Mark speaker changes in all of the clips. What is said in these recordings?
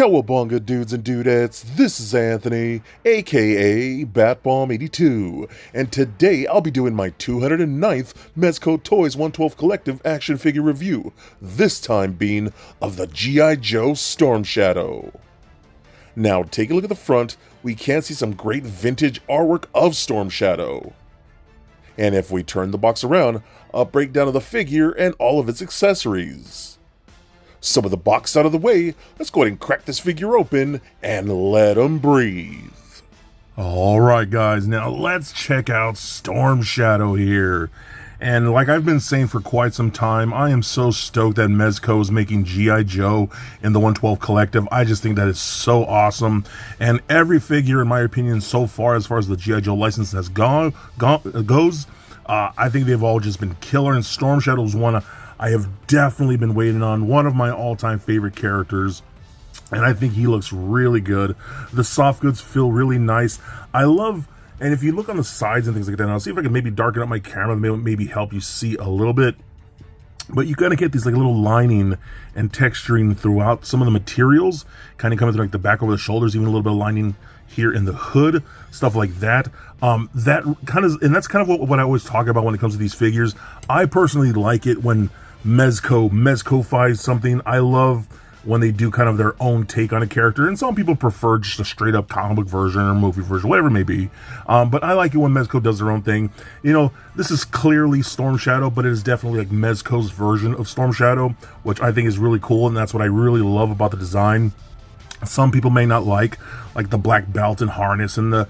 Speaker 1: Cowabunga dudes and dudettes, this is Anthony, aka Batbomb82, and today I'll be doing my 209th Mezco Toyz 112 Collective action figure review, this time being of the G.I. Joe Storm Shadow. Now take a look at the front, we can see some great vintage artwork of Storm Shadow. And if we turn the box around, a breakdown of the figure and all of its accessories. So with the box out of the way, let's go ahead and crack this figure open and let him breathe.
Speaker 2: Alright guys, now let's check out Storm Shadow here. And like I've been saying for quite some time, I am so stoked that Mezco is making G.I. Joe in the 112 Collective. I just think that is so awesome. And every figure, in my opinion, so far as the G.I. Joe license has goes, I think they've all just been killer. And Storm Shadow is one I have definitely been waiting on, one of my all-time favorite characters, and I think he looks really good. The soft goods feel really nice. I love, and if you look on the sides and things like that, and I'll see if I can maybe darken up my camera, maybe help you see a little bit, but you kind of get these like little lining and texturing throughout some of the materials, kind of coming through like the back over the shoulders, even a little bit of lining here in the hood, stuff like that. That's kind of what I always talk about when it comes to these figures. I personally like it when Mezco-fies something. I love when they do kind of their own take on a character, and some people prefer just a straight up comic book version or movie version, whatever it may be. But I like it when Mezco does their own thing. You know, this is clearly Storm Shadow, but it is definitely like Mezco's version of Storm Shadow, which I think is really cool, and that's what I really love about the design. Some people may not like the black belt and harness and the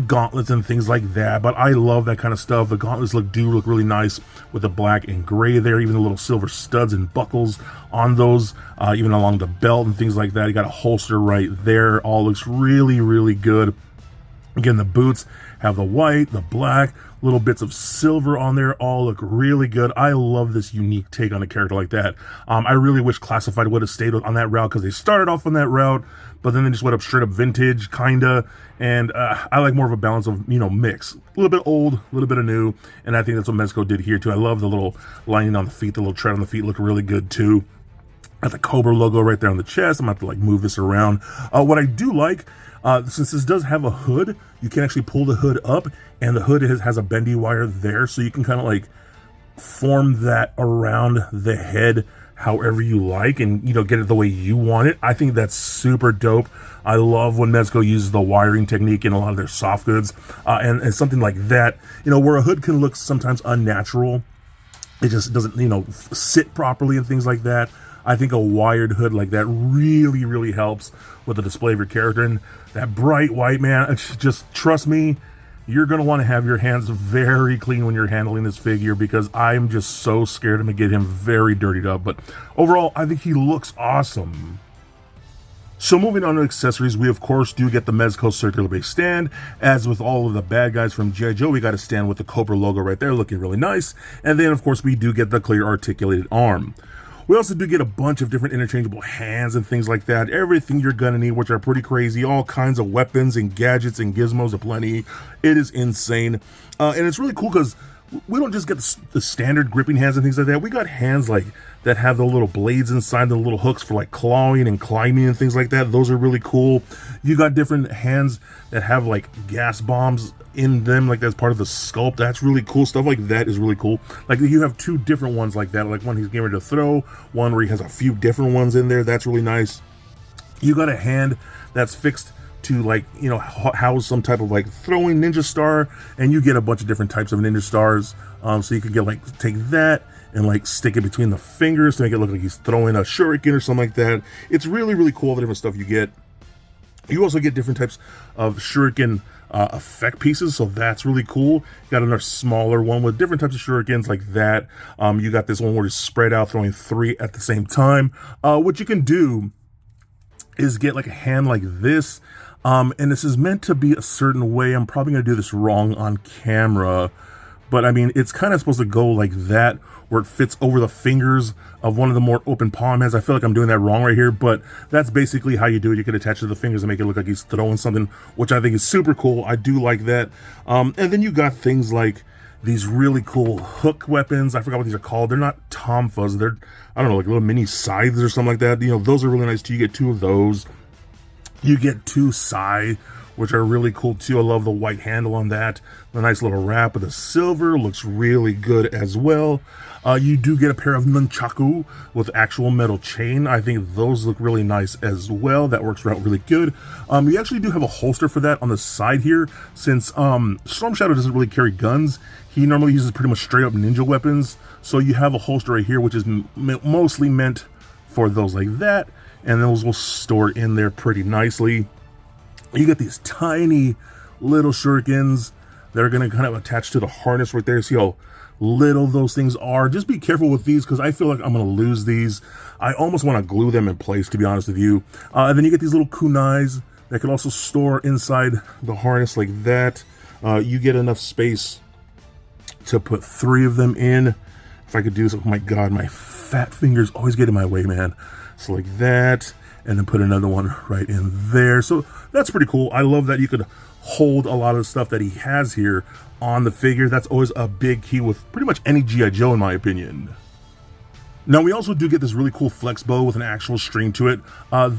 Speaker 2: gauntlets and things like that, but I love that kind of stuff. The gauntlets do look really nice with the black and gray there, even the little silver studs and buckles on those, even along the belt and things like that. You got a holster right there. All looks really, really good. Again, the boots have the white, the black, little bits of silver on there, all look really good. I love this unique take on a character like that. I really wish Classified would have stayed on that route, because they started off on that route, but then they just went up straight up vintage, kinda, and I like more of a balance of, mix. A little bit old, a little bit of new, and I think that's what Mezco did here too. I love the little lining on the feet, the little tread on the feet look really good too. Got the Cobra logo right there on the chest. I'm gonna have to move this around. What I do like, since this does have a hood, you can actually pull the hood up, and the hood has a bendy wire there, so you can kind of form that around the head however you like, and get it the way you want it. I think that's super dope. I love when Mezco uses the wiring technique in a lot of their soft goods, and something like that, where a hood can look sometimes unnatural. It just doesn't sit properly and things like that. I think a wired hood like that really, really helps with the display of your character. And that bright white, man, just trust me, you're going to want to have your hands very clean when you're handling this figure, because I'm just so scared I'm going to get him very dirtied up. But overall, I think he looks awesome. So moving on to accessories, we of course do get the Mezco circular base stand. As with all of the bad guys from G.I. Joe, we got a stand with the Cobra logo right there, looking really nice. And then of course we do get the clear articulated arm. We also do get a bunch of different interchangeable hands and things like that. Everything you're gonna need, which are pretty crazy. All kinds of weapons and gadgets and gizmos aplenty. It is insane. And it's really cool because we don't just get the standard gripping hands and things like that. We got hands that have the little blades inside, the little hooks for clawing and climbing and things like that. Those are really cool. You got different hands that have gas bombs in them, that's part of the sculpt. That's really cool. Stuff like that is really cool. You have two different ones like that, one he's getting ready to throw, one where he has a few different ones in there. That's really nice. You got a hand that's fixed to house some type of throwing ninja star, and you get a bunch of different types of ninja stars. So you could get take that and stick it between the fingers to make it look like he's throwing a shuriken or something like that. It's really, really cool, the different stuff you get. You also get different types of shuriken effect pieces, so that's really cool. You got another smaller one with different types of shurikens like that. You got this one where it's spread out, throwing 3 at the same time. What you can do is get a hand like this, and this is meant to be a certain way. I'm probably gonna do this wrong on camera, but I mean, it's kind of supposed to go like that, where it fits over the fingers of one of the more open palm hands. I feel like I'm doing that wrong right here, but that's basically how you do it. You can attach it to the fingers and make it look like he's throwing something, which I think is super cool. I do like that. And then you got things like, these really cool hook weapons. I forgot what these are called. They're not tomfas. They're, I don't know, like little mini scythes or something like that. You know, those are really nice too. You get 2 of those. You get 2 scythe, which are really cool too. I love the white handle on that. The nice little wrap with the silver looks really good as well. You do get a pair of nunchaku with actual metal chain. I think those look really nice as well. That works out really good. You actually do have a holster for that on the side here, since Storm Shadow doesn't really carry guns. He normally uses pretty much straight up ninja weapons. So you have a holster right here, which is mostly meant for those like that. And those will store in there pretty nicely. You get these tiny little shurikens that are going to kind of attach to the harness right there. See how little those things are. Just be careful with these, because I feel like I'm going to lose these. I almost want to glue them in place, to be honest with you. And then you get these little kunais that can also store inside the harness like that. You get enough space to put 3 of them in. If I could do this, oh my god, my fat fingers always get in my way, man. So like that, and then put another one right in there. So that's pretty cool. I love that you could hold a lot of the stuff that he has here on the figure. That's always a big key with pretty much any G.I. Joe, in my opinion. Now, we also do get this really cool flex bow with an actual string to it.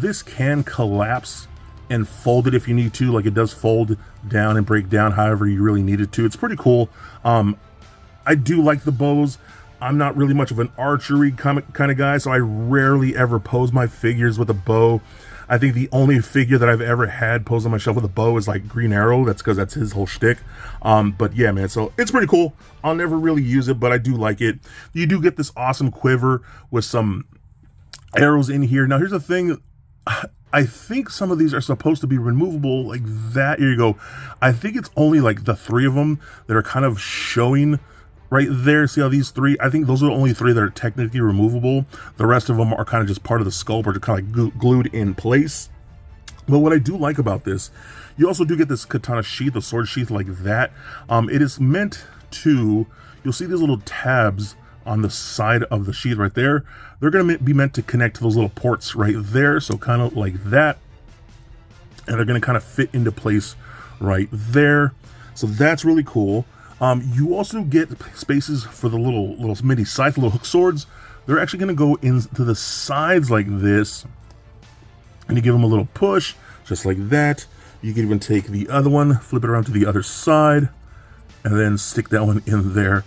Speaker 2: This can collapse and fold it if you need to. Like, it does fold down and break down however you really need it to. It's pretty cool. I do like the bows. I'm not really much of an archery kind of guy, so I rarely ever pose my figures with a bow. I think the only figure that I've ever had posed on my shelf with a bow is like Green Arrow. That's because that's his whole shtick. But yeah, man, so it's pretty cool. I'll never really use it, but I do like it. You do get this awesome quiver with some arrows in here. Now, here's the thing. I think some of these are supposed to be removable like that. Here you go. I think it's only like the 3 of them that are kind of showing right there. See how these 3, I think those are the only 3 that are technically removable. The rest of them are kind of just part of the sculpt, or kind of like glued in place. But what I do like about this, you also do get this katana sheath, a sword sheath like that. It is meant to, you'll see these little tabs on the side of the sheath right there. They're going to be meant to connect to those little ports right there. So kind of like that. And they're going to kind of fit into place right there. So that's really cool. You also get spaces for the little mini scythe, little hook swords. They're actually going to go into the sides like this, and you give them a little push, just like that. You can even take the other one, flip it around to the other side, and then stick that one in there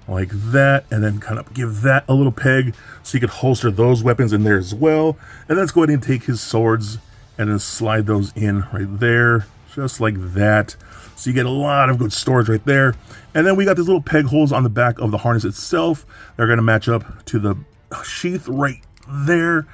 Speaker 2: like that, and then kind of give that a little peg, so you could holster those weapons in there as well. And let's go ahead and take his swords, and then slide those in right there, just like that. So you get a lot of good storage right there. And then we got these little peg holes on the back of the harness itself. They're going to match up to the sheath right there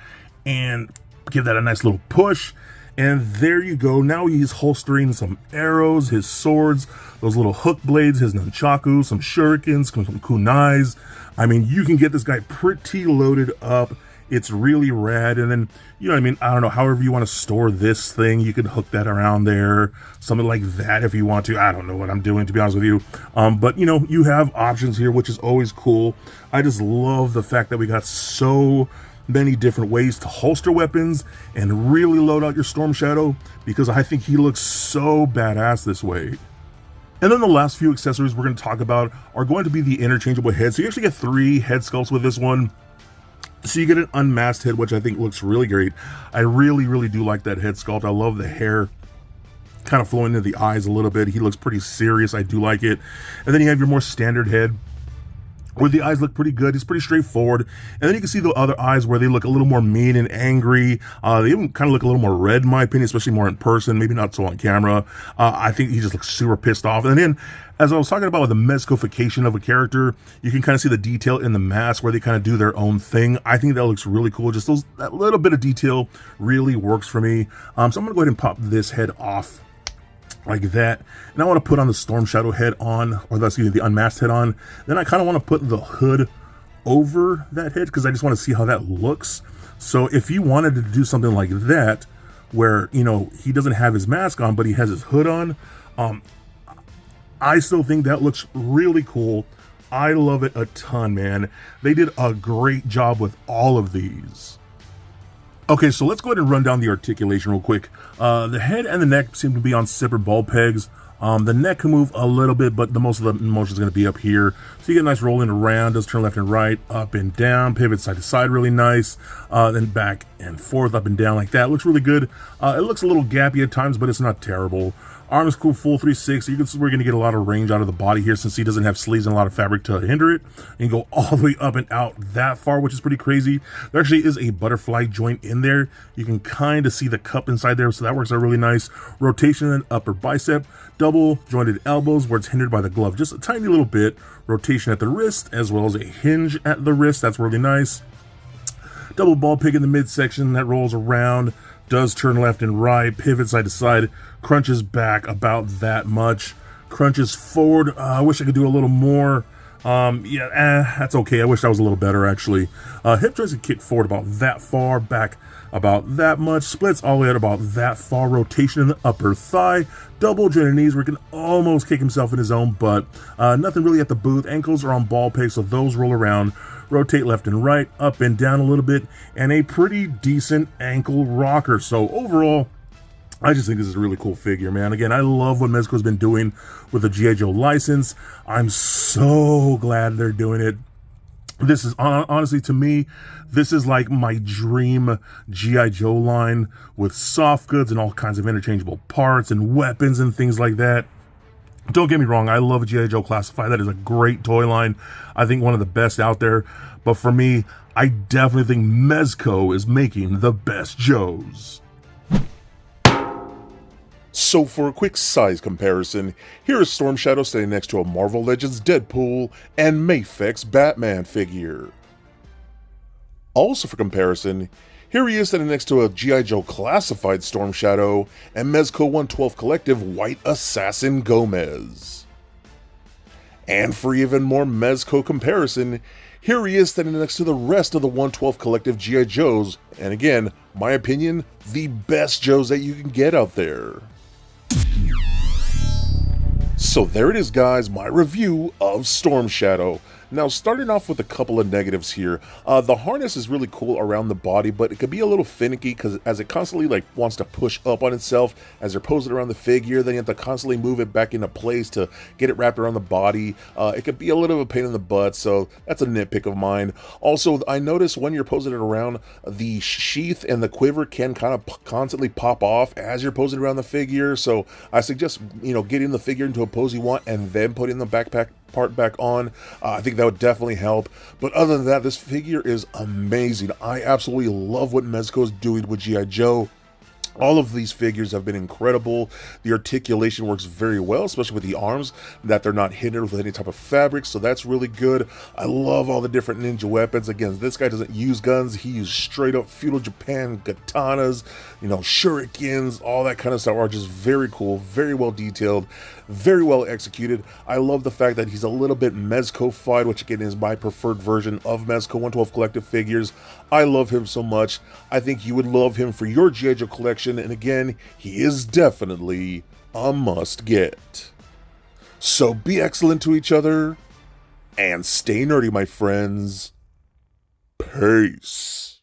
Speaker 2: and give that a nice little push. And there you go. Now he's holstering some arrows, his swords, those little hook blades, his nunchaku, some shurikens, some kunais. I mean, you can get this guy pretty loaded up. It's really rad. And then, you know what I mean? I don't know, however you want to store this thing, you could hook that around there, something like that if you want to. I don't know what I'm doing, to be honest with you. But, you know, you have options here, which is always cool. I just love the fact that we got so many different ways to holster weapons and really load out your Storm Shadow, because I think he looks so badass this way. And then the last few accessories we're going to talk about are going to be the interchangeable heads. So you actually get 3 head sculpts with this one. So you get an unmasked head, which I think looks really great. I really do like that head sculpt. I love the hair kind of flowing into the eyes a little bit. He looks pretty serious. I do like it. And then you have your more standard head, where the eyes look pretty good. It's pretty straightforward. And then you can see the other eyes where they look a little more mean and angry. They even kind of look a little more red, in my opinion, especially more in person, maybe not so on camera. I think he just looks super pissed off. And then, as I was talking about with the mezcofication of a character, you can kind of see the detail in the mask where they kind of do their own thing. I think that looks really cool. Just that little bit of detail really works for me. So I'm going to go ahead and pop this head off like that, and I want to put on the Storm Shadow head on, or excuse me, the unmasked head on. Then I kind of want to put the hood over that head, because I just want to see how that looks. So if you wanted to do something like that, where, you know, he doesn't have his mask on, but he has his hood on, I still think that looks really cool. I love it a ton, man. They did a great job with all of these. Okay, so let's go ahead and run down the articulation real quick. The head and the neck seem to be on separate ball pegs. The neck can move a little bit, but the most of the motion is going to be up here. So you get a nice rolling around, does turn left and right, up and down, pivot side to side really nice, then back and forth, up and down like that. Looks really good. It looks a little gappy at times, but it's not terrible. Arm is cool, full 360. We're going to get a lot of range out of the body here since he doesn't have sleeves and a lot of fabric to hinder it. And go all the way up and out that far, which is pretty crazy. There actually is a butterfly joint in there. You can kind of see the cup inside there, so that works out really nice. Rotation in the upper bicep, double jointed elbows where it's hindered by the glove just a tiny little bit. Rotation at the wrist as well as a hinge at the wrist. That's really nice. Double ball pick in the midsection that rolls around, does turn left and right, pivot side to side, crunches back about that much, crunches forward. I wish I could do a little more. That's okay. I wish that was a little better actually. Hip joints can kick forward about that far, back about that much, splits all the way out about that far, rotation in the upper thigh, double jointed knees where he can almost kick himself in his own butt. Nothing really at the boot. Ankles are on ball peg, so those roll around. Rotate left and right, up and down a little bit, and a pretty decent ankle rocker. So overall, I just think this is a really cool figure, man. Again, I love what Mezco's been doing with the G.I. Joe license. I'm so glad they're doing it. This is, honestly, to me, this is like my dream G.I. Joe line with soft goods and all kinds of interchangeable parts and weapons and things like that. Don't get me wrong, I love G.I. Joe Classified. That is a great toy line. I think one of the best out there. But for me, I definitely think Mezco is making the best Joes.
Speaker 1: So for a quick size comparison, here is Storm Shadow standing next to a Marvel Legends Deadpool and Mafex Batman figure. Also for comparison, here he is standing next to a G.I. Joe Classified Storm Shadow and Mezco 112 Collective White Assassin Gomez. And for even more Mezco comparison, here he is standing next to the rest of the 112 Collective G.I. Joes, and again, my opinion, the best Joes that you can get out there. So there it is, guys, my review of Storm Shadow. Now, starting off with a couple of negatives here. The harness is really cool around the body, but it could be a little finicky because as it constantly wants to push up on itself as they're posing around the figure, then you have to constantly move it back into place to get it wrapped around the body. It could be a little of a pain in the butt, so that's a nitpick of mine. Also, I noticed when you're posing it around, the sheath and the quiver can kind of constantly pop off as you're posing around the figure, so I suggest, getting the figure into a pose you want and then putting the backpack part back on. I think that would definitely help. But other than that, this figure is amazing. I absolutely love what Mezco is doing with G.I. Joe. All of these figures have been incredible. The articulation works very well, especially with the arms, that they're not hindered with any type of fabric, so that's really good. I love all the different ninja weapons. Again, this guy doesn't use guns. He uses straight up feudal Japan katanas, shurikens, all that kind of stuff are just very cool, very well detailed, very well executed. I love the fact that he's a little bit Mezco-fied, which again is my preferred version of Mezco 112 Collective figures. I love him so much. I think you would love him for your G.I. Joe collection, and again, he is definitely a must-get. So be excellent to each other, and stay nerdy, my friends. Peace.